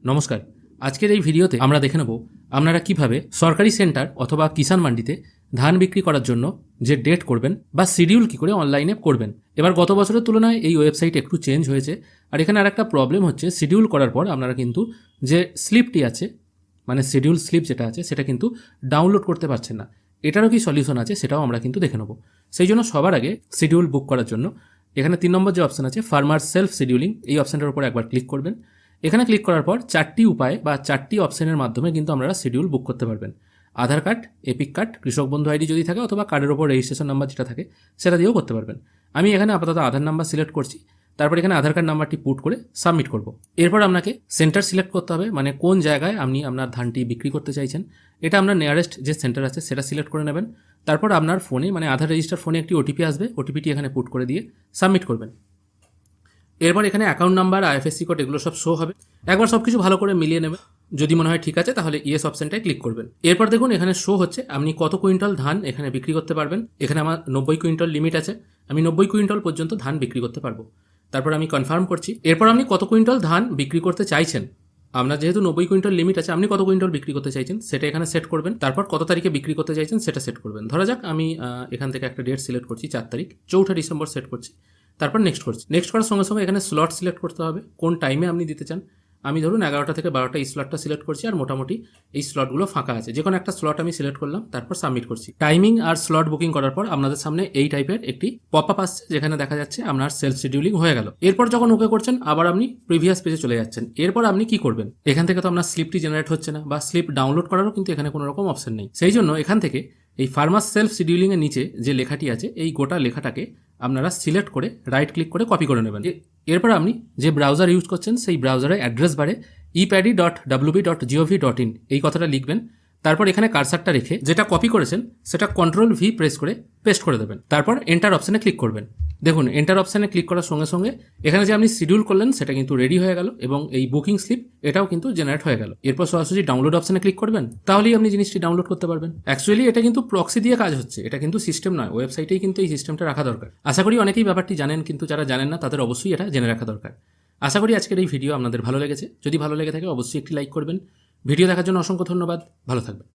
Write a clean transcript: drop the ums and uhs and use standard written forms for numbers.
নমস্কার। আজকের এই ভিডিওতে আমরা দেখে নেব আপনারা কিভাবে সরকারি সেন্টার অথবা কিষাণ মান্ডিতে ধান বিক্রি করার জন্য যে ডেট করবেন বা শিডিউল কী করে অনলাইনে করবেন। এবার গত বছরের তুলনায় এই ওয়েবসাইট একটু চেঞ্জ হয়েছে। আর এখানে আর একটা প্রবলেম হচ্ছে, শিডিউল করার পর আপনারা কিন্তু যে স্লিপটি আছে, মানে শিডিউল স্লিপ যেটা আছে, সেটা কিন্তু ডাউনলোড করতে পারছেন না। এটারও কি সলিউশন আছে সেটাও আমরা কিন্তু দেখে নেব। সেই জন্য সবার আগে শিডিউল বুক করার জন্য এখানে 3 নম্বর যে অপশান আছে ফার্মার সেলফ শিডিউলিং, এই অপশানটার উপর একবার ক্লিক করবেন। এখানে ক্লিক করার পর 4টি উপায় বা 4টি অপশানের মাধ্যমে কিন্তু আপনারা শিডিউল বুক করতে পারবেন। আধার কার্ড, এপিক কার্ড, কৃষক বন্ধু আইডি যদি থাকে, অথবা কার্ডের ওপর রেজিস্ট্রেশন নাম্বার যেটা থাকে সেটা দিয়েও করতে পারবেন। আমি এখানে আপাতত আধার নাম্বার সিলেক্ট করছি। তারপর এখানে আধার কার্ড নাম্বারটি পুট করে সাবমিট করব। এরপর আপনাকে সেন্টার সিলেক্ট করতে হবে, মানে কোন জায়গায় আপনি আপনার ধানটি বিক্রি করতে চাইছেন। এটা আপনার নিয়ারেস্ট যে সেন্টার আছে সেটা সিলেক্ট করে নেবেন। তারপর আপনার ফোনে, মানে আধার রেজিস্টার ফোনে একটি ওটিপি আসবে, ওটিপিটি এখানে পুট করে দিয়ে সাবমিট করবেন। এরপর এখানে অ্যাকাউন্ট নাম্বার, আইএফএসসি কোড এগুলো সব শো হবে। একবার সব কিছু ভালো করে মিলিয়ে নেবেন। যদি মনে হয় ঠিক আছে তাহলে ইয়েস অপশনটায় ক্লিক করবেন। এরপর দেখুন এখানে শো হচ্ছে আপনি কত কুইন্টাল ধান এখানে বিক্রি করতে পারবেন। এখানে আমার 90 কুইন্টাল লিমিট আছে, আমি 90 কুইন্টাল পর্যন্ত ধান বিক্রি করতে পারবো। তারপর আমি কনফার্ম করছি। এরপর আপনি কত কুইন্টাল ধান বিক্রি করতে চাইছেন, আপনার যেহেতু 90 কুইন্টাল লিমিট আছে, আপনি কত কুইন্টাল বিক্রি করতে চাইছেন সেটা এখানে সেট করবেন। তারপর কত তারিখে বিক্রি করতে চাইছেন সেটা সেট করবেন। ধরা যাক আমি এখান থেকে একটা ডেট সিলেক্ট করছি, 4 তারিখ, 4 ডিসেম্বর সেট করছি। তারপর নেক্সট করছি। নেক্সট করার সঙ্গে সঙ্গে এখানে স্লট সিলেক্ট করতে হবে, কোন টাইমে আপনি দিতে চান। আমি ধরুন 11টা থেকে 12টা এই স্লটটা সিলেক্ট করছি, আর মোটামুটি এই স্লটগুলো ফাঁকা আছে। যে কোনো একটা স্লট আমি সিলেক্ট করলাম, তারপর সাবমিট করছি। টাইমিং আর স্লট বুকিং করার পর আপনাদের সামনে এই টাইপের একটি পপ আপ আসছে, যেখানে দেখা যাচ্ছে আপনার সেলফ শিডিউলিং হয়ে গেল। এরপর যখন ওকে করছেন আবার আপনি প্রিভিয়াস পেজে চলে যাচ্ছেন। এরপর আপনি কি করবেন, এখান থেকে তো আপনার স্লিপটি জেনারেট হচ্ছে না, বা স্লিপ ডাউনলোড করারও কিন্তু এখানে কোনো রকম অপশন নেই। সেই জন্য এখান থেকে এই ফার্মার সেলফ শিডিউলিংয়ের নিচে যে লেখাটি আছে, এই গোটা লেখাটাকে আপনারা সিলেক্ট করে রাইট ক্লিক করে কপি করে নেবেন। এরপর আপনি যে ব্রাউজার ইউজ করছেন সেই ব্রাউজারের অ্যাড্রেস বারে epaddy.wb.gov.in এই কথাটা লিখবেন। তারপর এখানে কার্সারটা রেখে যেটা কপি করেছেন সেটা Ctrl+V প্রেস করে পেস্ট করে দেবেন। তারপর এন্টার অপশানে ক্লিক করবেন। দেখুন এন্টার অপশানে ক্লিক করার সঙ্গে সঙ্গে এখানে যে আপনি শিডিউল করলেন সেটা কিন্তু রেডি হয়ে গেল, এবং এই বুকিং স্লিপ এটাও কিন্তু জেনারেট হয়ে গেল। এরপর সরাসরি ডাউনলোড অপশানে ক্লিক করবেন, তাহলেই আপনি জিনিসটি ডাউনলোড করতে পারবেন। অ্যাকচুয়ালি এটা কিন্তু প্রক্সি দিয়ে কাজ হচ্ছে, এটা কিন্তু সিস্টেম নয়। ওয়েবসাইটেই কিন্তু এই সিস্টেমটা রাখা দরকার। আশা করি অনেকেই ব্যাপারটি জানেন, কিন্তু যারা জানেন না তাদের অবশ্যই এটা জেনে রাখা দরকার। আশা করি আজকের এই ভিডিও আপনাদের ভালো লেগেছে। যদি ভালো লেগে থাকে অবশ্যই একটি লাইক করবেন। ভিডিও দেখার জন্য অসংখ্য ধন্যবাদ। ভালো থাকবেন।